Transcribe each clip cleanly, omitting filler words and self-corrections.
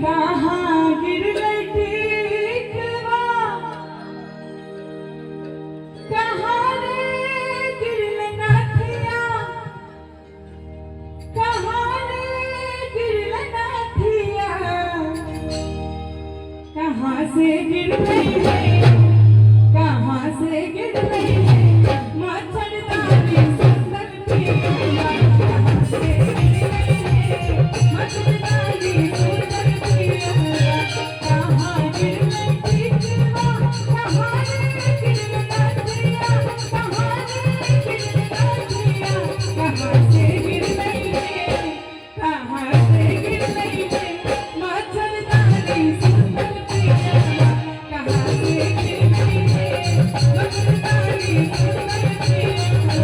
कहाँ गिरलै टिकवा कहाँ रे गिरलै नाथिया कहाँ रे गिरलै नाथिया कहाँ से गिरलै है कहाँ से गिरलै है मच्छरदानी सुंदर पिया कहाँ से गिरलै है मच्छरदानी सुंदर पिया कहाँ गिरलै टिकवा कहाँ रे गिरलै नाथिया कहाँ रे गिरलै नाथिया कहाँ से गिरलै है कहाँ से गिरलै है मच्छरदानी सुंदर पिया कहाँ से गिरलै है मच्छरदानी सुंदर पिया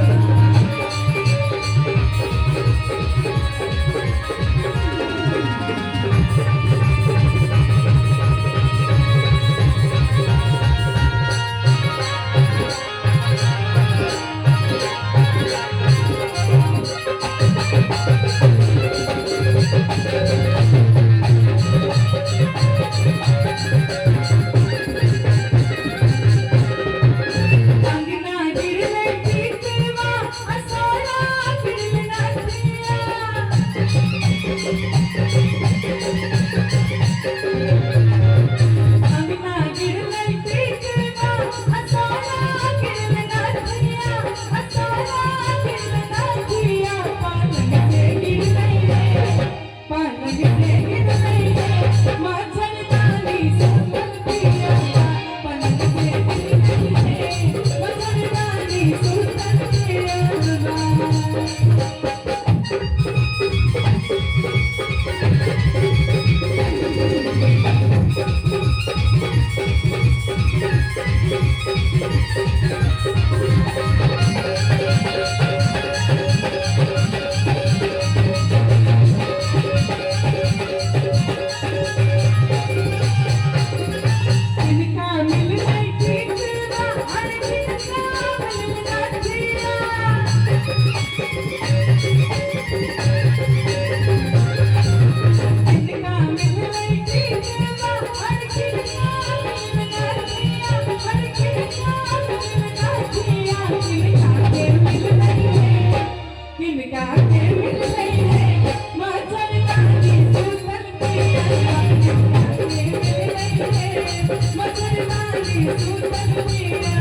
अंगना गिरलै टिकवा असोरा गिरलै नाथिया अंगना गिरलै टिकवा असोरा गिरलै नाथिया असोरा गिरलै नाथिया पलंग से गिरलै है पलंग से गिरलै है मच्छरदानी सुंदर पिया पलंग से गिरलै है मच्छरदानी सुंदर पिया इनका मिललै टिकवा अरे इनका मिललै नाथिया इनका मिललै टिकवा अरे इनका मिललै नाथिया अरे इनका मिललै नाथिया इनका के मिललै है इनका के मिललै है मच्छरदानी सुंदर पिया इनका के मिललै है मच्छरदानी सुंदर पिया